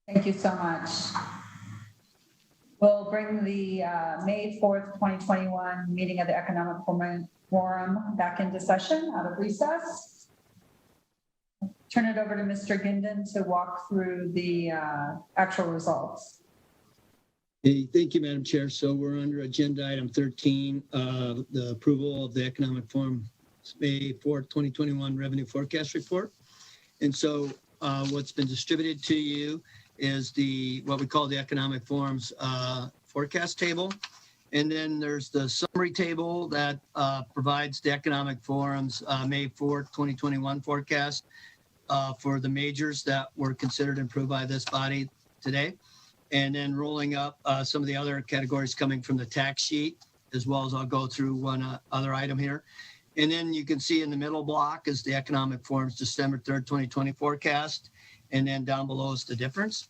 Thank you so much. We'll bring the May 4th, 2021 meeting of the Economic Forum back into session out of recess. Turn it over to Mr. Ginden to walk through the actual results. Hey, thank you, Madam Chair. So we're under agenda item 13, the approval of the Economic Forum May 4th, 2021 revenue forecast report. And so what's been distributed to you is what we call the Economic Forum's forecast table. And then there's the summary table that provides the Economic Forum's May 4th, 2021 forecast for the majors that were considered and approved by this body today. And then rolling up some of the other categories coming from the tax sheet, as well as I'll go through one other item here. And then you can see in the middle block is the Economic Forum's December 3rd, 2020 forecast. And then down below is the difference.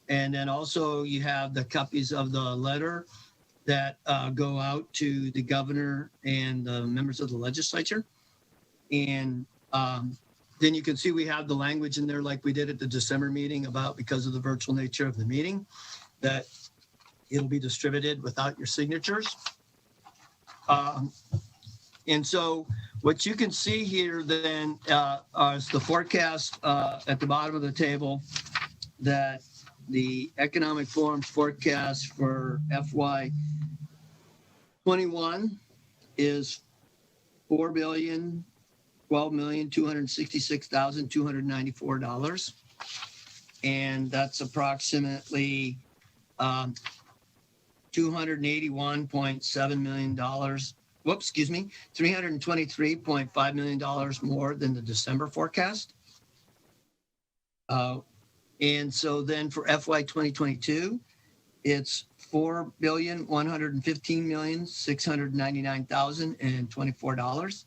And then also you have the copies of the letter that go out to the governor and the members of the legislature. And then you can see we have the language in there like we did at the December meeting about, because of the virtual nature of the meeting, that it'll be distributed without your signatures. And so what you can see here then is the forecast at the bottom of the table, that the Economic Forum's forecast for FY21 is $4,012,266,294. And that's approximately $281.7 million. Whoops, excuse me, $323.5 million more than the December forecast. And so then for FY 2022, it's $4,115,699,024,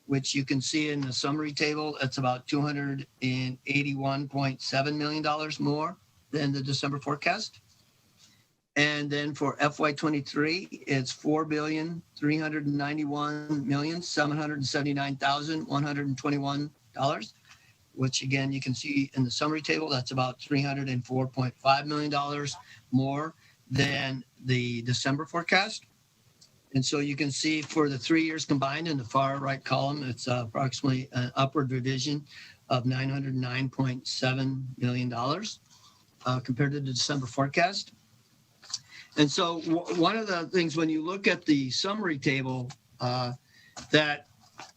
which you can see in the summary table. It's about $281.7 million more than the December forecast. And then for FY23, it's $4,391,779,121, which again, you can see in the summary table, that's about $304.5 million more than the December forecast. And so you can see for the 3 years combined in the far right column, it's approximately an upward revision of $909.7 million compared to the December forecast. And so one of the things when you look at the summary table, that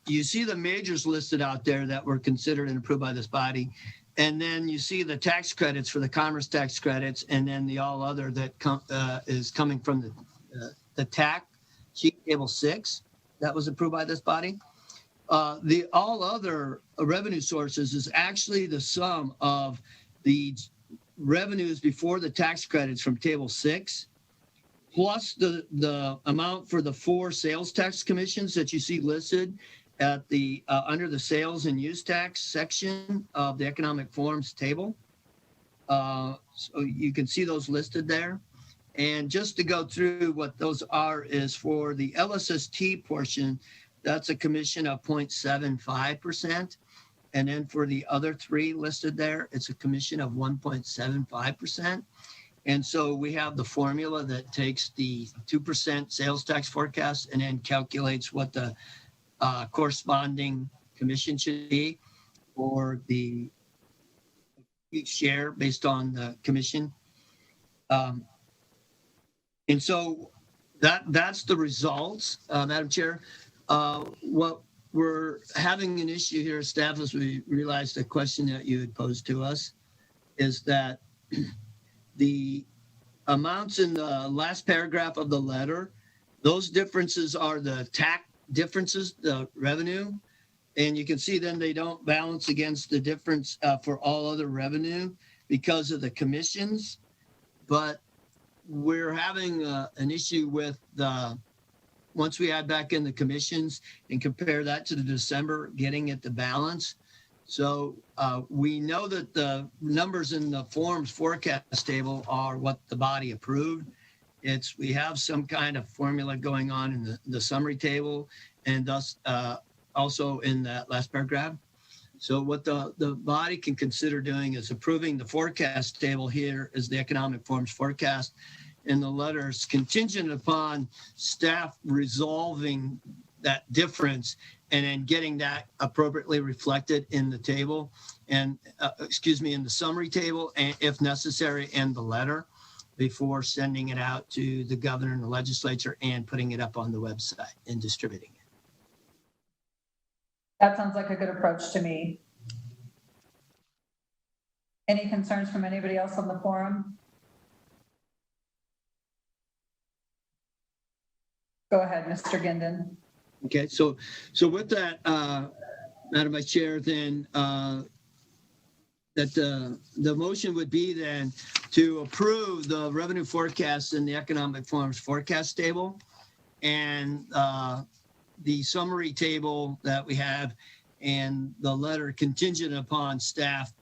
you see the majors listed out there that were considered and approved by this body. And then you see the tax credits for the commerce tax credits, and then the all other that is coming from the tax sheet table 6 that was approved by this body. The all other revenue sources is actually the sum of the revenues before the tax credits from table 6, plus the amount for the 4 sales tax commissions that you see listed at the under the sales and use tax section of the Economic Forum's table. So you can see those listed there. And just to go through what those are is for the LSST portion, that's a commission of 0.75%. And then for the other 3 listed there, it's a commission of 1.75%. And so we have the formula that takes the 2% sales tax forecast and then calculates what the corresponding commission should be for the each share based on the commission. And so that's the results, Madam Chair. What we're having an issue here, staff, as we realized the question that you had posed to us, is that the amounts in the last paragraph of the letter, those differences are the tax differences, the revenue. And you can see then they don't balance against the difference for all other revenue because of the commissions. But we're having an issue with once we add back in the commissions and compare that to the December, getting it to balance. So we know that the numbers in the forum's forecast table are what the body approved. We have some kind of formula going on in the summary table, and thus also in that last paragraph. So what the body can consider doing is approving the forecast table. Here is the economic forms forecast, and the letters contingent upon staff resolving that difference and then getting that appropriately reflected in the table and in the summary table, and if necessary, and the letter before sending it out to the governor and the legislature and putting it up on the website and distributing it. That sounds like a good approach to me. Any concerns from anybody else on the forum? Go ahead, Mr. Ginden. Okay, so with that, Madam Vice Chair, then that the motion would be then to approve the revenue forecast in the economic forms forecast table and the summary table that we have and the letter contingent upon staff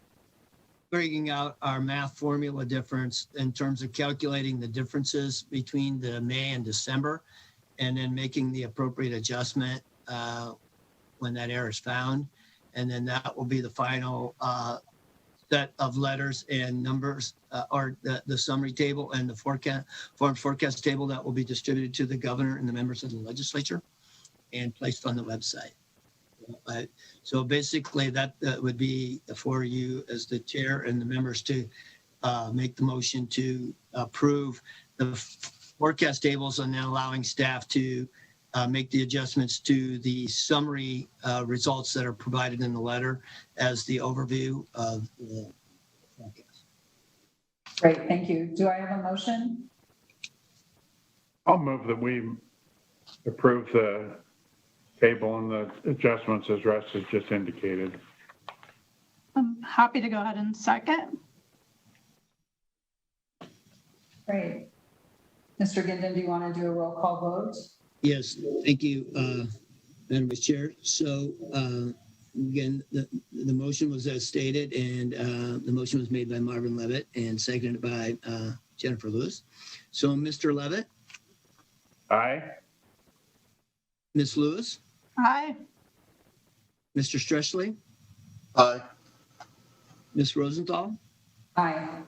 figuring out our math formula difference in terms of calculating the differences between the May and December, and then making the appropriate adjustment when that error is found. And then that will be the final set of letters and numbers, or the summary table and the forecast table that will be distributed to the governor and the members of the legislature and placed on the website. So basically that would be for you as the chair and the members to make the motion to approve the forecast tables and then allowing staff to make the adjustments to the summary results that are provided in the letter as the overview of the forecast. Great, thank you. Do I have a motion? I'll move that we approve the table and the adjustments as Russ has just indicated. I'm happy to go ahead and second. Great. Mr. Ginden, do you want to do a roll call vote? Yes, thank you, Madam Vice Chair. So again, the motion was as stated, and the motion was made by Marvin Levitt and seconded by Jennifer Lewis. So Mr. Levitt? Aye. Ms. Lewis? Aye. Mr. Streschley? Aye. Ms. Rosenthal? Aye.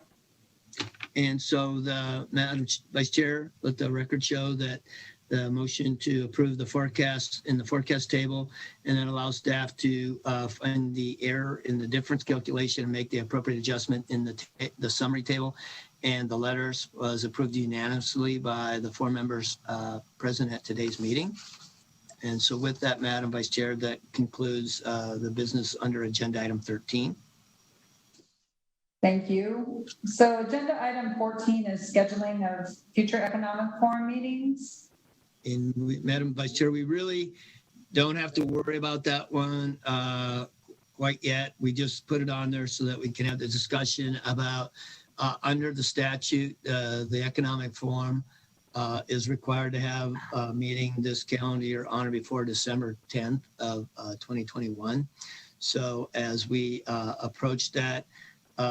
And so the Madam Vice Chair, let the record show that the motion to approve the forecast in the forecast table and then allow staff to find the error in the difference calculation and make the appropriate adjustment in the summary table. And the letters was approved unanimously by the 4 members present at today's meeting. And so with that, Madam Vice Chair, that concludes the business under agenda item 13. Thank you. So agenda item 14 is scheduling of future economic forum meetings. And Madam Vice Chair, we really don't have to worry about that one quite yet. We just put it on there so that we can have the discussion about under the statute, the economic forum is required to have a meeting this calendar year on or before December 10th of 2021. So as we approach that,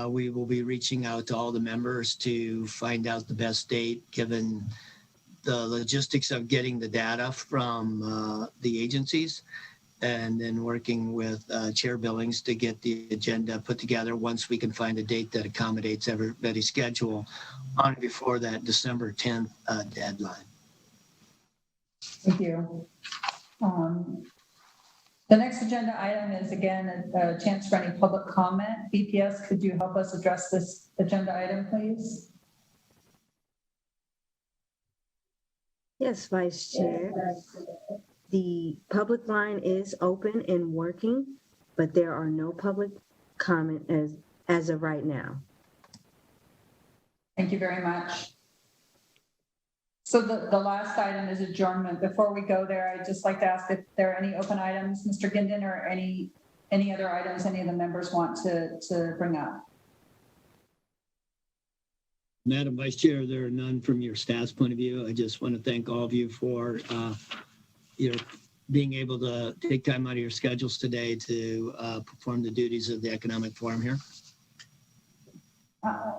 we will be reaching out to all the members to find out the best date, given the logistics of getting the data from the agencies, and then working with Chair Billings to get the agenda put together once we can find a date that accommodates everybody's schedule on before that December 10th deadline. Thank you. The next agenda item is again a chance for any public comment. BPS, could you help us address this agenda item, please? Yes, Vice Chair. The public line is open and working, but there are no public comment as of right now. Thank you very much. So the last item is adjournment. Before we go there, I'd just like to ask if there are any open items, Mr. Ginden, or any other items any of the members want to bring up. Madam Vice Chair, there are none from your staff's point of view. I just want to thank all of you for being able to take time out of your schedules today to perform the duties of the economic forum here.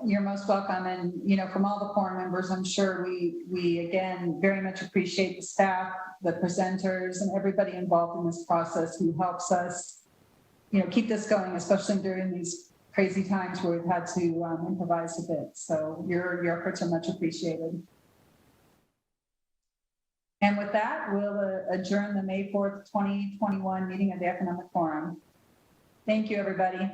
You're most welcome. And, from all the forum members, I'm sure we again, very much appreciate the staff, the presenters, and everybody involved in this process who helps us keep this going, especially during these crazy times where we've had to improvise a bit. So your efforts are much appreciated. And with that, we'll adjourn the May 4th, 2021 meeting of the Economic Forum. Thank you, everybody.